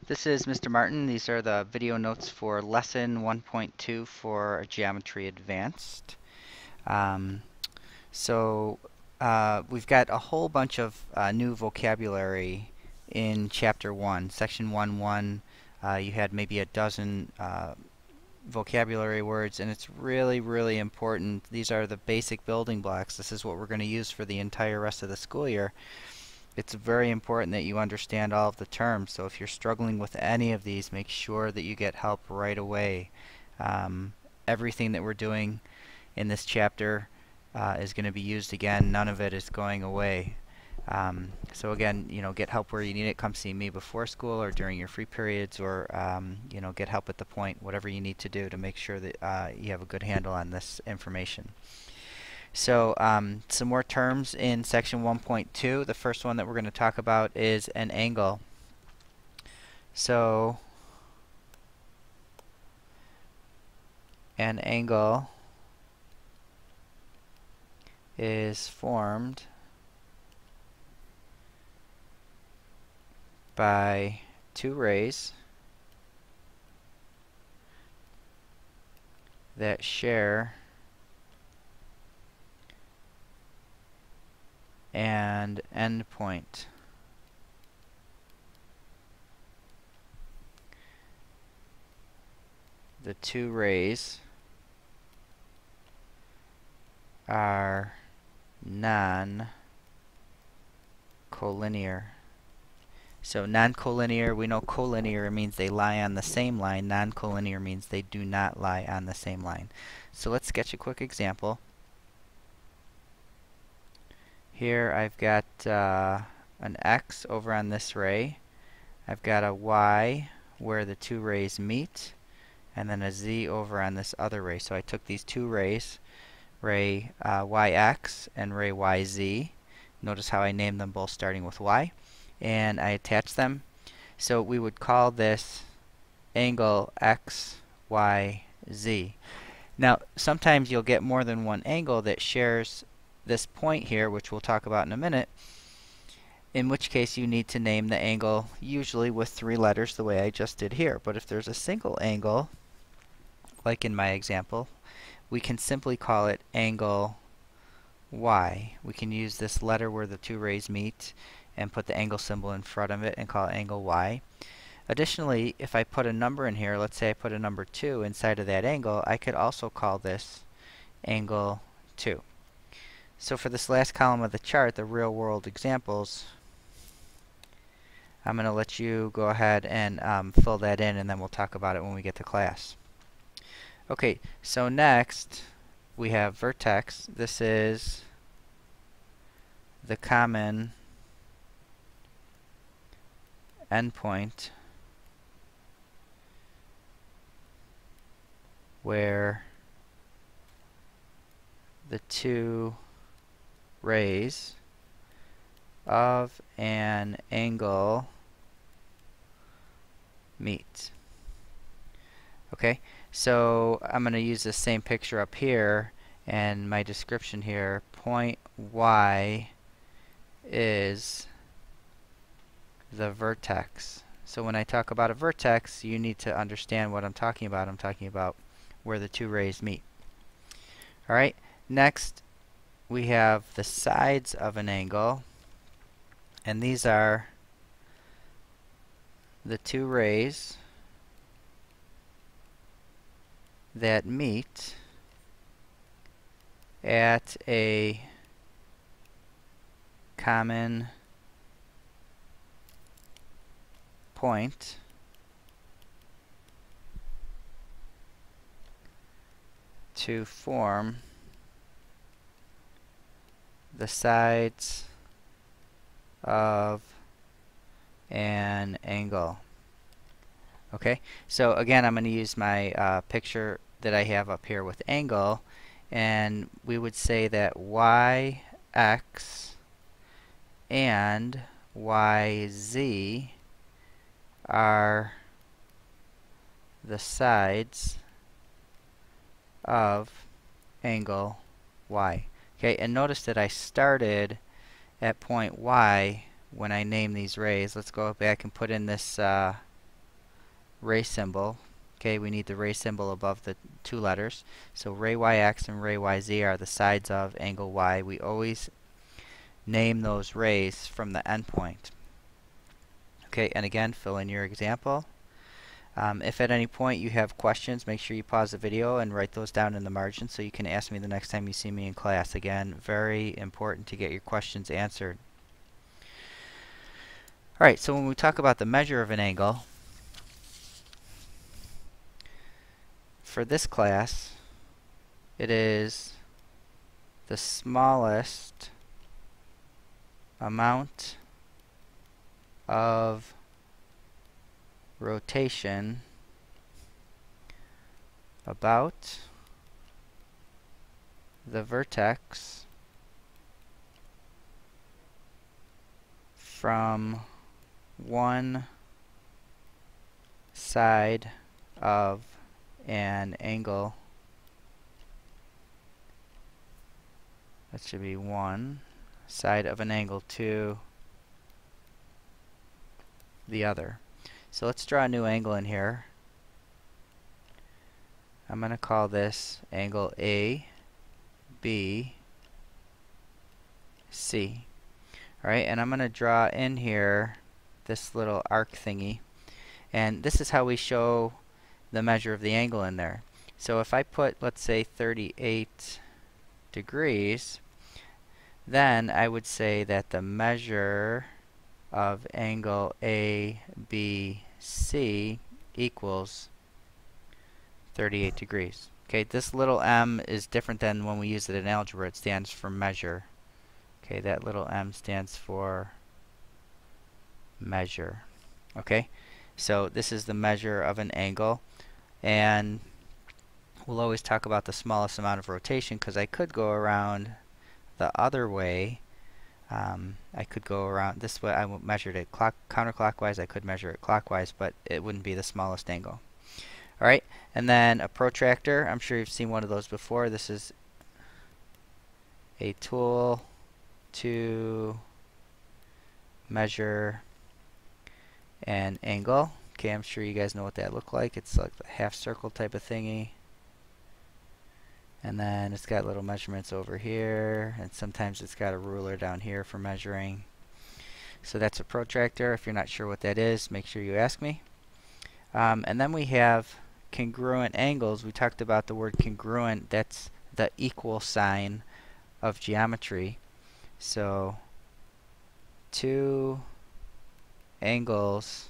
This is Mr. Martin. These are the video notes for lesson 1.2 for Geometry Advanced. Um, so we've got a whole bunch of new vocabulary in Chapter 1. Section 1.1, you had maybe a dozen vocabulary words, and it's really, really important. These are the basic building blocks. This is what we're going to use for the entire rest of the school year. It's very important that you understand all of the terms. So if you're struggling with any of these, make sure that you get help right away. Everything that we're doing in this chapter is going to be used again. None of it is going away. So again, get help where you need it. Come see me before school or during your free periods, or get help at the point, whatever you need to do to make sure that you have a good handle on this information. So some more terms in section 1.2. The first one that we're going to talk about is an angle. So an angle is formed by two rays that share an endpoint. The two rays are non-collinear. So non-collinear, we know collinear means they lie on the same line. Non-collinear means they do not lie on the same line. So let's sketch a quick example. Here I've got an X over on this ray. I've got a Y where the two rays meet, and then a Z over on this other ray. So I took these two rays, ray YX and ray YZ. Notice how I named them both starting with Y, and I attached them. So we would call this angle XYZ. Now sometimes you'll get more than one angle that shares this point here, which we'll talk about in a minute, in which case you need to name the angle usually with three letters the way I just did here. But if there's a single angle, like in my example, we can simply call it angle Y. We can use this letter where the two rays meet and put the angle symbol in front of it and call it angle Y. Additionally, if I put a number in here, let's say I put a number 2 inside of that angle, I could also call this angle 2. So for this last column of the chart, the real world examples, I'm going to let you go ahead and fill that in, and then we'll talk about it when we get to class. Okay, so next we have vertex. This is the common endpoint where the two rays of an angle meet. Okay, so I'm going to use the same picture up here, and my description here, point Y is the vertex. So when I talk about a vertex, you need to understand what I'm talking about. I'm talking about where the two rays meet. Alright, next we have the sides of an angle, and these are the two rays that meet at a common point to form the sides of an angle. Okay, so again, I'm going to use my picture that I have up here with angle, and we would say that YX and YZ are the sides of angle Y. Okay, and notice that I started at point Y when I name these rays. Let's go back and put in this ray symbol. Okay, we need the ray symbol above the two letters. So ray yx and ray yz are the sides of angle y. We always name those rays from the endpoint. Okay, and again, fill in your example. If at any point you have questions, make sure you pause the video and write those down in the margin so you can ask me the next time you see me in class. Again, very important to get your questions answered. Alright, so when we talk about the measure of an angle, for this class, it is the smallest amount of rotation about the vertex from one side of an angle. That should be one side of an angle to the other. So let's draw a new angle in here. I'm going to call this angle A, B, C. Alright, and I'm going to draw in here this little arc thingy. And this is how we show the measure of the angle in there. So if I put, let's say, 38 degrees, then I would say that the measure of angle ABC equals 38 degrees. Okay, this little m is different than when we use it in algebra. It stands for measure. Okay, that little m stands for measure. Okay, so this is the measure of an angle, and we'll always talk about the smallest amount of rotation because I could go around the other way. I could go around this way. I measured it counterclockwise. I could measure it clockwise, but it wouldn't be the smallest angle. Alright, and then a protractor. I'm sure you've seen one of those before. This is a tool to measure an angle. Okay, I'm sure you guys know what that looks like. It's like a half circle type of thingy. And then it's got little measurements over here, and sometimes it's got a ruler down here for measuring. So that's a protractor. If you're not sure what that is, make sure you ask me. And then we have congruent angles. We talked about the word congruent. That's the equal sign of geometry. So two angles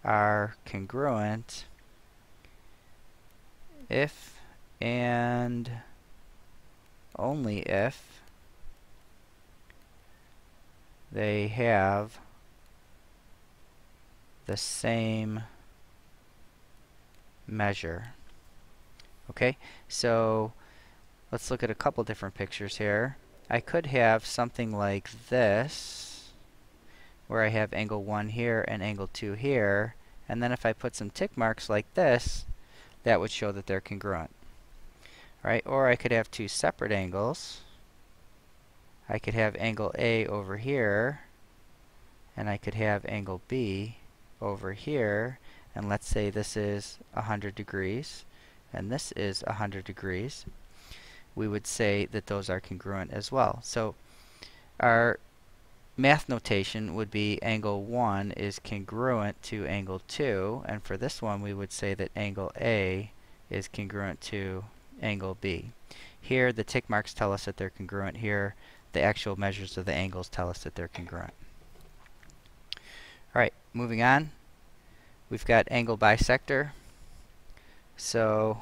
are congruent if and only if they have the same measure. Okay, so let's look at a couple different pictures here. I could have something like this, where I have angle 1 here and angle 2 here, and then if I put some tick marks like this, that would show that they're congruent. Right? Or I could have two separate angles. I could have angle A over here, and I could have angle B over here, and let's say this is 100 degrees, and this is 100 degrees. We would say that those are congruent as well. So our math notation would be angle 1 is congruent to angle 2, and for this one we would say that angle A is congruent to angle B. Here the tick marks tell us that they're congruent. Here the actual measures of the angles tell us that they're congruent. Alright, moving on. We've got angle bisector. So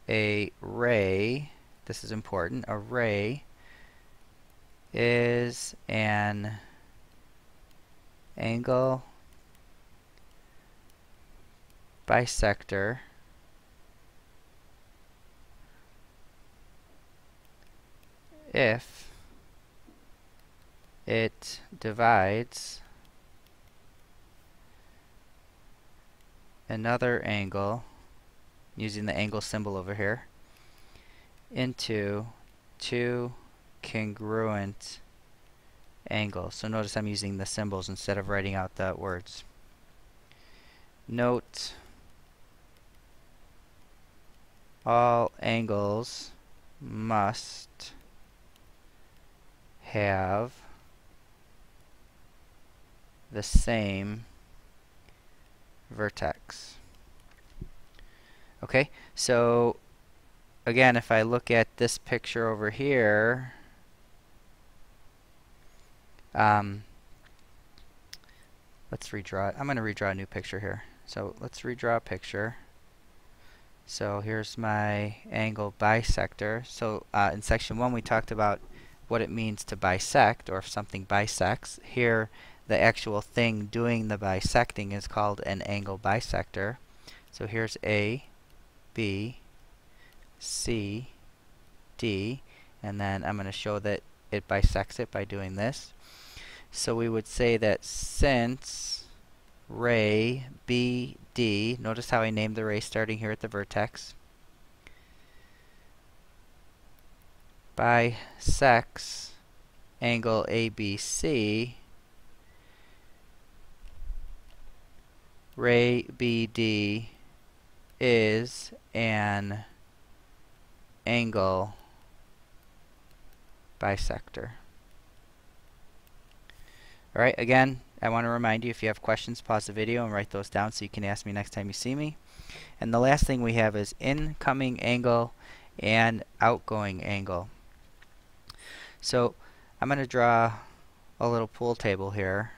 a ray, this is important, a ray is an angle bisector if it divides another angle, using the angle symbol over here, into two congruent angles. So notice I'm using the symbols instead of writing out the words. Note all angles must have the same vertex. Okay, so again, if I look at this picture over here, let's redraw it. I'm going to redraw a new picture here. So let's redraw a picture. So here's my angle bisector. So in section 1 we talked about what it means to bisect, or if something bisects. Here the actual thing doing the bisecting is called an angle bisector. So here's A, B, C, D, and then I'm going to show that it bisects it by doing this. So we would say that since ray BD, notice how I named the ray starting here at the vertex, bisects angle ABC, ray BD is an angle bisector. Alright, again, I want to remind you, if you have questions, pause the video and write those down so you can ask me next time you see me. And the last thing we have is incoming angle and outgoing angle. So I'm going to draw a little pool table here.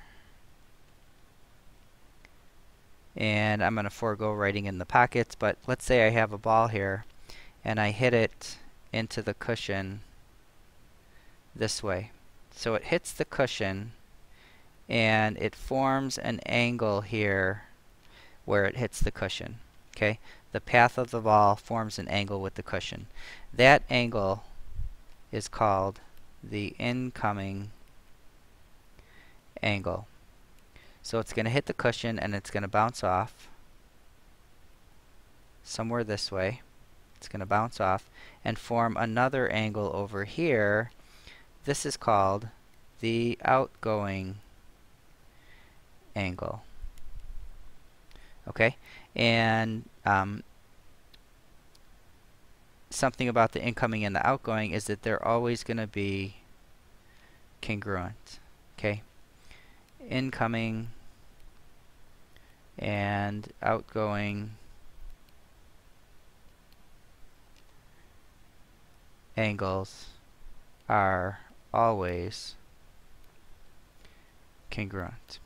And I'm going to forego writing in the pockets, but let's say I have a ball here and I hit it into the cushion this way. So it hits the cushion and it forms an angle here where it hits the cushion. Okay, the path of the ball forms an angle with the cushion. That angle is called the incoming angle. So it's going to hit the cushion and it's going to bounce off somewhere this way. It's going to bounce off and form another angle over here. This is called the outgoing angle. Okay, and something about the incoming and the outgoing is that they're always going to be congruent. Okay, incoming and outgoing angles are always congruent.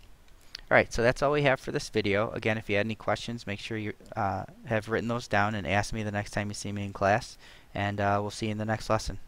Alright, so that's all we have for this video. Again, if you had any questions, make sure you have written those down and ask me the next time you see me in class. And we'll see you in the next lesson.